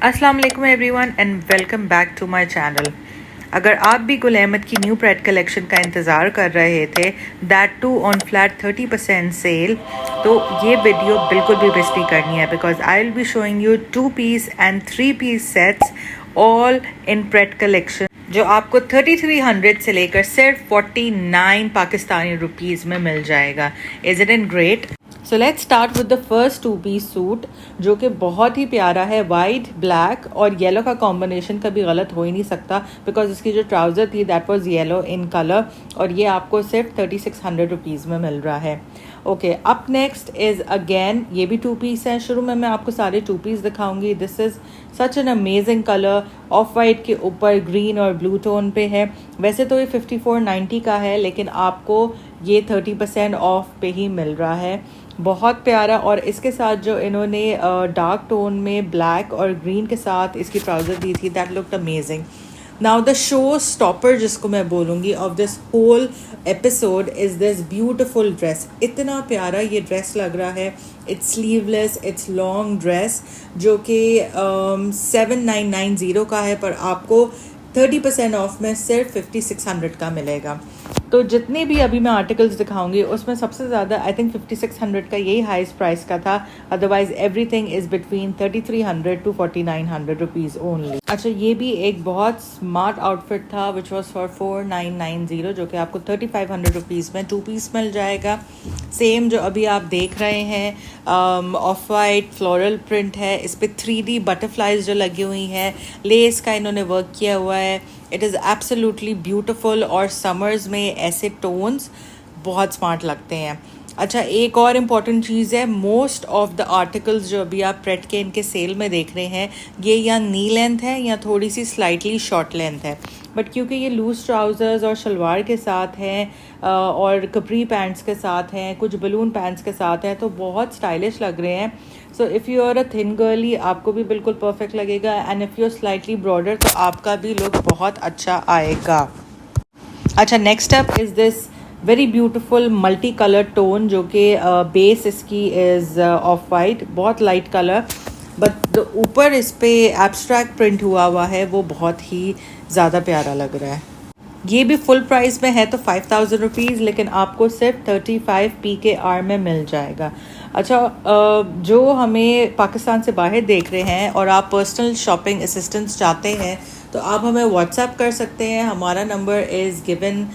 अस्सलाम वालेकुम everyone and welcome back to my channel. अगर आप भी गुल अहमद की न्यू प्रेड कलेक्शन का इंतज़ार कर रहे थे, that too on flat 30% sale, तो ये वीडियो बिल्कुल भी मिस नहीं करनी है because I will be showing you 2 piece and 3 piece sets all in pret collection जो आपको 3300 से लेकर सिर्फ 49 पाकिस्तानी रुपीज़ में मिल जाएगा। Is it in great? So let's start with the first 2 piece suit जो कि बहुत ही प्यारा है। वाइट, ब्लैक और येलो का कॉम्बिनेशन कभी गलत हो ही नहीं सकता बिकॉज इसकी जो ट्राउज़र थी that was yellow in colour और ये आपको सिर्फ 3600 रुपीज़ में मिल रहा है। Okay, up next is again ये भी 2 पीस हैं। शुरू में मैं आपको सारे 2 पीस दिखाऊंगी। This is such an amazing colour, of white के ऊपर ग्रीन और ब्लू टोन पे है। वैसे तो ये 5490 का है लेकिन आपको ये 30% ऑफ पे ही मिल रहा है। बहुत प्यारा। और इसके साथ जो इन्होंने डार्क टोन में ब्लैक और ग्रीन के साथ इसकी ट्राउज़र दी थी that looked amazing. Now the show stopper जिसको मैं बोलूँगी of this whole episode is this beautiful dress. इतना प्यारा ये ड्रेस लग रहा है। It's sleeveless, it's long dress जो कि 7990 का है पर आपको 30% ऑफ में सिर्फ 5600 का मिलेगा। तो जितने भी अभी मैं आर्टिकल्स दिखाऊंगी उसमें सबसे ज़्यादा आई थिंक 5600 का यही हाईएस्ट प्राइस का था। Otherwise everything is between 3300 to 4900 rupees only. अच्छा, ये भी एक बहुत स्मार्ट आउटफिट था विच वॉज फॉर 4990 जो कि आपको 3500 रुपीज़ में 2 पीस मिल जाएगा। सेम जो अभी आप देख रहे हैं ऑफ वाइट फ्लोरल प्रिंट है, इस पर 3D बटरफ्लाइज जो लगी हुई हैं, लेस का इन्होंने वर्क किया हुआ है। इट इज़ एब्सोल्युटली ब्यूटिफुल और समर्स में ऐसे टोन्स बहुत स्मार्ट लगते हैं। अच्छा, एक और इम्पॉर्टेंट चीज़ है, मोस्ट ऑफ द आर्टिकल्स जो अभी आप प्रेड के इनके सेल में देख रहे हैं ये या नी लेंथ है या थोड़ी सी स्लाइटली शॉर्ट लेंथ है। बट क्योंकि ये लूज़ ट्राउज़र्स और शलवार के साथ हैं और कपरी पैंट्स के साथ हैं, कुछ बलून पैंट्स के साथ हैं, तो बहुत स्टाइलिश लग रहे हैं। So if you are a thin girly आपको भी बिल्कुल परफेक्ट लगेगा and if you are slightly broader तो आपका भी लुक बहुत अच्छा आएगा। अच्छा, next up is this very beautiful multi colour tone जो कि बेस इसकी इज़ ऑफ वाइट, बहुत लाइट कलर, बट ऊपर इस पे एब्स्ट्रैक्ट प्रिंट हुआ है वो बहुत ही ज़्यादा प्यारा लग रहा है। ये भी फुल प्राइस में है तो 5000 रुपीज़ लेकिन आपको सिर्फ 35 PKR में मिल जाएगा। अच्छा, जो हमें पाकिस्तान से बाहर देख रहे हैं और आप पर्सनल शॉपिंग असिस्टेंस चाहते हैं तो आप हमें व्हाट्सएप कर सकते हैं। हमारा number is given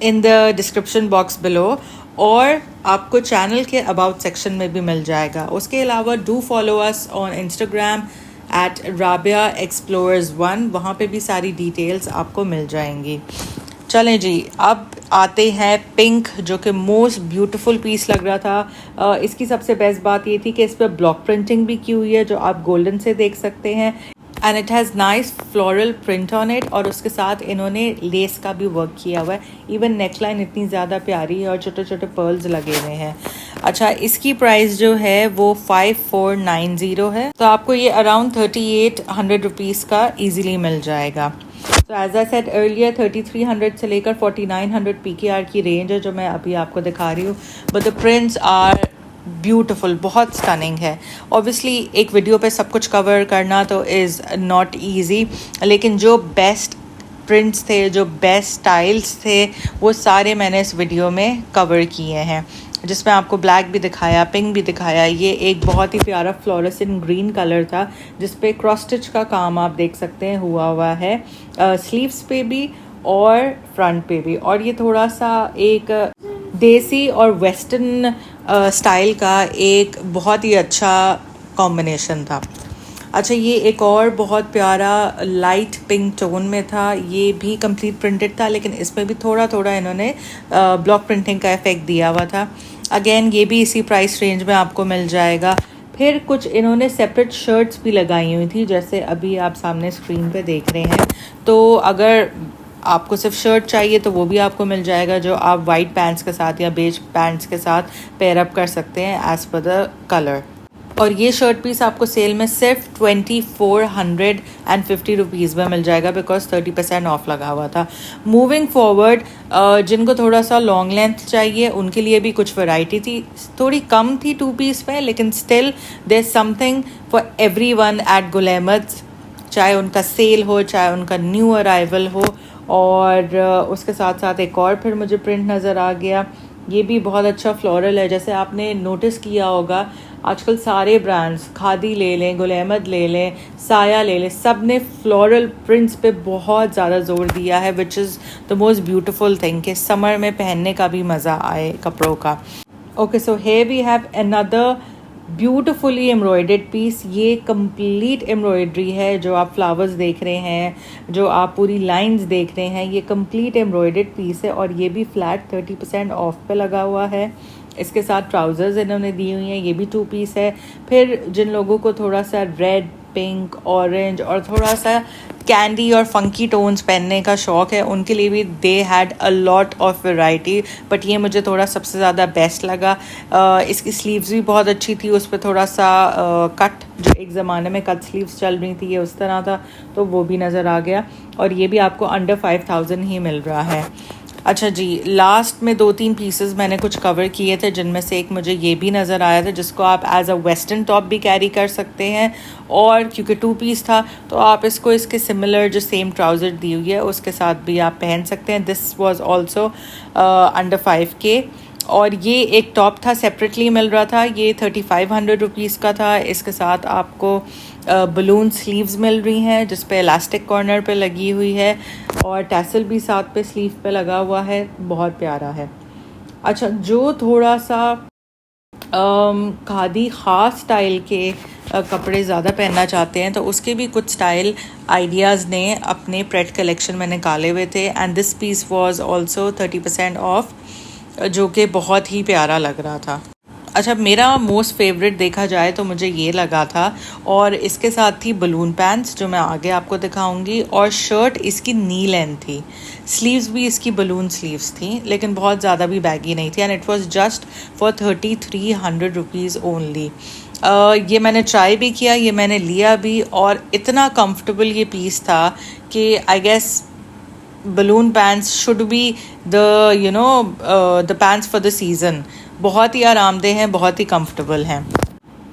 in the description box below और आपको चैनल के अबाउट सेक्शन में भी मिल जाएगा। उसके अलावा do follow us on Instagram at Rabia explorers 1, वहाँ पे भी सारी डिटेल्स आपको मिल जाएंगी। चलें जी, अब आते हैं पिंक जो कि मोस्ट ब्यूटीफुल पीस लग रहा था। इसकी सबसे बेस्ट बात ये थी कि इस पर ब्लॉक प्रिंटिंग भी की हुई है जो आप गोल्डन से देख सकते हैं and it has nice floral print on it और उसके साथ इन्होंने लेस का भी वर्क किया हुआ है। इवन नेकलाइन इतनी ज़्यादा प्यारी है और छोटे छोटे पर्ल्स लगे हुए हैं। अच्छा, इसकी प्राइस जो है वो 5490 है तो आपको ये अराउंड 3800 रुपीज़ का ईजिली मिल जाएगा। तो एज आई सेड अर्लियर 3300 से लेकर 4900 PKR की रेंज है जो मैं अभी आपको दिखा रही हूँ। But the prints are beautiful, बहुत स्टनिंग है। ऑब्वियसली एक वीडियो पे सब कुछ कवर करना तो इज़ नॉट ईजी, लेकिन जो बेस्ट प्रिंट्स थे, जो बेस्ट स्टाइल्स थे वो सारे मैंने इस वीडियो में कवर किए हैं, जिसमें आपको ब्लैक भी दिखाया, पिंक भी दिखाया। ये एक बहुत ही प्यारा फ्लोरेसेंट ग्रीन कलर था जिस पे क्रॉस स्टिच का काम आप देख सकते हैं हुआ है स्लीव्स पे भी और फ्रंट पे भी। और ये थोड़ा सा एक देसी और वेस्टर्न स्टाइल का एक बहुत ही अच्छा कॉम्बिनेशन था। अच्छा, ये एक और बहुत प्यारा लाइट पिंक टोन में था, ये भी कंप्लीट प्रिंटेड था लेकिन इसमें भी थोड़ा थोड़ा इन्होंने ब्लॉक प्रिंटिंग का इफेक्ट दिया हुआ था। अगेन ये भी इसी प्राइस रेंज में आपको मिल जाएगा। फिर कुछ इन्होंने सेपरेट शर्ट्स भी लगाई हुई थी जैसे अभी आप सामने स्क्रीन पे देख रहे हैं। तो अगर आपको सिर्फ शर्ट चाहिए तो वो भी आपको मिल जाएगा जो आप वाइट पैंट्स के साथ या बेज पैंट्स के साथ पेयर अप कर सकते हैं एज़ पर द कलर। और ये शर्ट पीस आपको सेल में सिर्फ 2450 रुपीज़ में मिल जाएगा बिकॉज 30% ऑफ लगा हुआ था। मूविंग फॉरवर्ड, जिनको थोड़ा सा लॉन्ग लेंथ चाहिए उनके लिए भी कुछ वैरायटी थी, थोड़ी कम थी 2 पीस में, लेकिन still there is something for everyone at Gul Ahmed, चाहे उनका सेल हो चाहे उनका न्यू अराइवल हो। और उसके साथ साथ एक और फिर मुझे प्रिंट नज़र आ गया, ये भी बहुत अच्छा फ्लोरल है। जैसे आपने नोटिस किया होगा आजकल सारे ब्रांड्स, खादी ले लें, गुल अहमद ले लें, साया ले लें, सब ने फ्लोरल प्रिंट्स पे बहुत ज़्यादा जोर दिया है, which is the most beautiful thing कि समर में पहनने का भी मज़ा आए कपड़ों का। Okay, so here we have another beautifully embroidered piece. ये कंप्लीट एम्ब्रॉयडरी है, जो आप फ्लावर्स देख रहे हैं, जो आप पूरी लाइंस देख रहे हैं, ये कंप्लीट एम्ब्रॉयडर्ड पीस है और ये भी फ्लैट 30% ऑफ पे लगा हुआ है। इसके साथ ट्राउज़र्स इन्होंने दी हुई हैं, ये भी 2 पीस है। फिर जिन लोगों को थोड़ा सा रेड, पिंक, ऑरेंज और थोड़ा सा कैंडी और फंकी टोन्स पहनने का शौक़ है, उनके लिए भी they had a lot of variety, but ये मुझे थोड़ा सबसे ज़्यादा बेस्ट लगा। इसकी स्लीव्स भी बहुत अच्छी थी, उस पर थोड़ा सा कट, जो एक ज़माने में कट स्लीव्स चल रही थी, ये उस तरह था, तो वो भी नज़र आ गया। और ये भी आपको अंडर 5000 ही मिल रहा है। अच्छा जी, लास्ट में 2-3 पीसेस मैंने कुछ कवर किए थे, जिनमें से एक मुझे ये भी नज़र आया था, जिसको आप एज अ वेस्टर्न टॉप भी कैरी कर सकते हैं, और क्योंकि 2 पीस था तो आप इसको इसके सिमिलर जो सेम ट्राउज़र दी हुई है उसके साथ भी आप पहन सकते हैं। This was also under 5K। और ये एक टॉप था, सेपरेटली मिल रहा था, ये 3500 रुपीज़ का था। इसके साथ आपको बलून स्लीव्स मिल रही हैं जिस पे इलास्टिक कॉर्नर पे लगी हुई है, और टैसल भी साथ पे स्लीव पे लगा हुआ है, बहुत प्यारा है। अच्छा, जो थोड़ा सा खादी ख़ास स्टाइल के कपड़े ज़्यादा पहनना चाहते हैं तो उसके भी कुछ स्टाइल आइडियाज़ ने अपने प्रेट कलेक्शन में निकाले हुए थे, and this piece was also 30% of, जो कि बहुत ही प्यारा लग रहा था। अच्छा, मेरा मोस्ट फेवरेट देखा जाए तो मुझे ये लगा था, और इसके साथ थी बलून पैंट्स जो मैं आगे आपको दिखाऊंगी, और शर्ट इसकी नी लेंथ थी, स्लीव्स भी इसकी बलून स्लीव्स थी, लेकिन बहुत ज़्यादा भी बैगी नहीं थी, and it was just for 3300 rupees only. ये मैंने ट्राई भी किया, ये मैंने लिया भी, और इतना कंफर्टेबल ये पीस था कि I guess balloon pants should be the pants for the season. बहुत ही आरामदेह हैं, बहुत ही कंफर्टेबल हैं।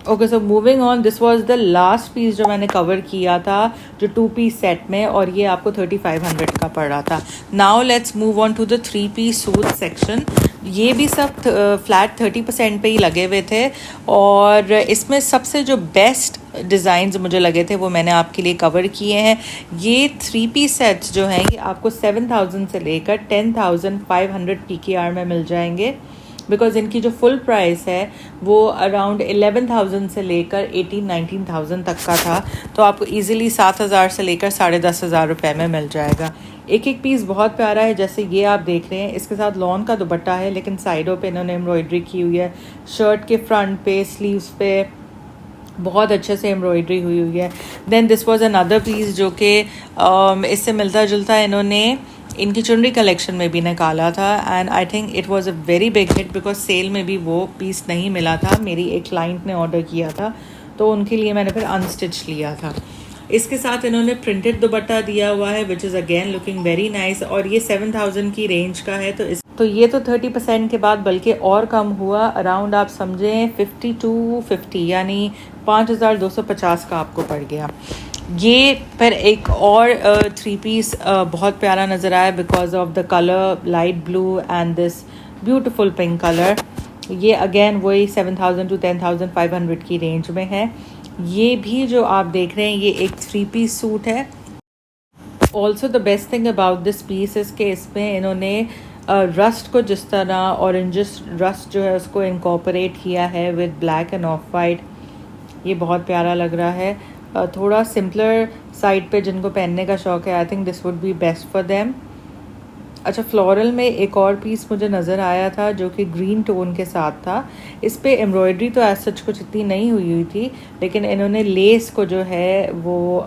Okay, so moving on, this was the last piece जो मैंने कवर किया था, जो 2 पीस सेट में, और ये आपको 3500 का पड़ रहा था। Now let's move on to the 3 piece suit section. ये भी सब फ्लैट 30% पे ही लगे हुए थे, और इसमें सबसे जो बेस्ट डिज़ाइंस मुझे लगे थे वो मैंने आपके लिए कवर किए हैं। ये 3 पीस सेट्स जो हैं ये आपको 7000 से लेकर 10,500 PKR में मिल जाएंगे, बिकॉज इनकी जो फुल प्राइस है वो अराउंड 11,000 से लेकर 18-19,000 तक का था, तो आपको इजीली 7,000 से लेकर 10,500 रुपये में मिल जाएगा। एक एक पीस बहुत प्यारा है, जैसे ये आप देख रहे हैं, इसके साथ लॉन का दुपट्टा है, लेकिन साइडों पे इन्होंने एम्ब्रॉयडरी की हुई है, शर्ट के फ्रंट पे, स्लीव्स पे बहुत अच्छे से एम्ब्रॉयडरी हुई हुई है। Then this was another piece जो कि इससे मिलता जुलता इन्होंने इनकी चुनरी कलेक्शन में भी निकाला था, and I think it was a very big hit, because sale में भी वो पीस नहीं मिला था। मेरी एक क्लाइंट ने ऑर्डर किया था तो उनके लिए मैंने फिर अनस्टिच लिया था। इसके साथ इन्होंने प्रिंटेड दुपट्टा दिया हुआ है, which is again looking very nice, और ये 7000 की रेंज का है, तो ये तो 30% के बाद बल्कि और कम हुआ, अराउंड आप समझें 5250, यानी 5250 का आपको पड़ गया। ये फिर एक और 3 पीस बहुत प्यारा नज़र आया, because of the colour light blue and this beautiful pink colour. ये अगेन वही 7000 to 10,500 की रेंज में है। ये भी जो आप देख रहे हैं ये एक 3 पीस सूट है। Also the best thing about this piece is के इसमें इन्होंने रस्ट को जिस तरह ऑरेंजिस रस्ट जो है उसको इनकॉर्पोरेट किया है with black end of white, ये बहुत प्यारा लग रहा है। थोड़ा सिंपलर साइड पे जिनको पहनने का शौक़ है, I think this would be best for them. अच्छा, फ्लोरल में एक और पीस मुझे नज़र आया था जो कि ग्रीन टोन के साथ था। इस पे एम्ब्रॉयडरी तो ऐसा सच कुछ इतनी नहीं हुई थी, लेकिन इन्होंने लेस को जो है वो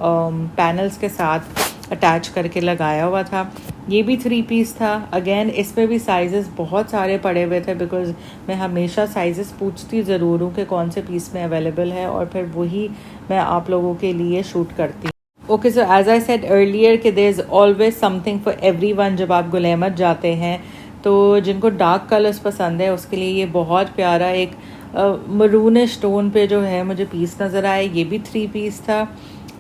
पैनल्स के साथ अटैच करके लगाया हुआ था। ये भी 3 पीस था। अगेन इसमें भी साइजेस बहुत सारे पड़े हुए थे, बिकॉज मैं हमेशा साइजेस पूछती ज़रूर हूँ कि कौन से पीस में अवेलेबल है, और फिर वही मैं आप लोगों के लिए शूट करती हूँ। Okay, so as I said earlier कि there is always something for everyone जब आप गुल अहमद जाते हैं। तो जिनको डार्क कलर्स पसंद है उसके लिए ये बहुत प्यारा एक मरून स्टोन पे जो है मुझे पीस नज़र आया। ये भी 3 पीस था,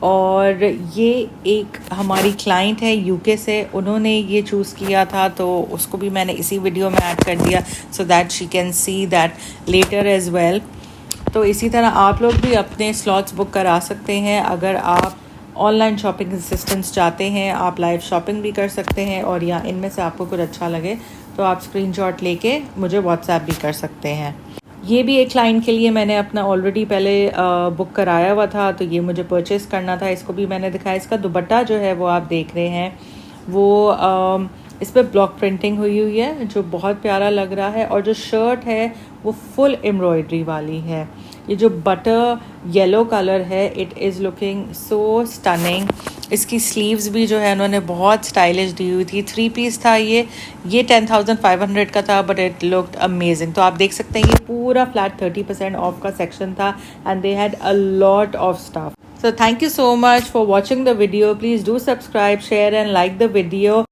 और ये एक हमारी क्लाइंट है यूके से, उन्होंने ये चूज़ किया था, तो उसको भी मैंने इसी वीडियो में ऐड कर दिया so that she can see that letter as well. तो इसी तरह आप लोग भी अपने स्लॉट्स बुक करा सकते हैं। अगर आप ऑनलाइन शॉपिंग असिस्टेंस चाहते हैं, आप लाइव शॉपिंग भी कर सकते हैं, और या इनमें से आपको कुछ अच्छा लगे तो आप स्क्रीनशॉट लेके मुझे व्हाट्सएप भी कर सकते हैं। ये भी एक क्लाइंट के लिए मैंने अपना ऑलरेडी पहले बुक कराया हुआ था, तो ये मुझे परचेज़ करना था। इसको भी मैंने दिखाया। इसका दुपट्टा जो है वो आप देख रहे हैं, वो इस पर ब्लॉक प्रिंटिंग हुई हुई है जो बहुत प्यारा लग रहा है, और जो शर्ट है वो फुल एम्ब्रॉयडरी वाली है। ये जो बटर येलो कलर है, it is looking so stunning. इसकी स्लीव्स भी जो है उन्होंने बहुत स्टाइलिश दी हुई थी। 3 पीस था ये 10,500 का था, बट इट लुक्ड अमेजिंग। तो आप देख सकते हैं ये पूरा फ्लैट 30% ऑफ का सेक्शन था, and they had a lot of stuff. So thank you so much for watching the video. Please do subscribe, share and like the video.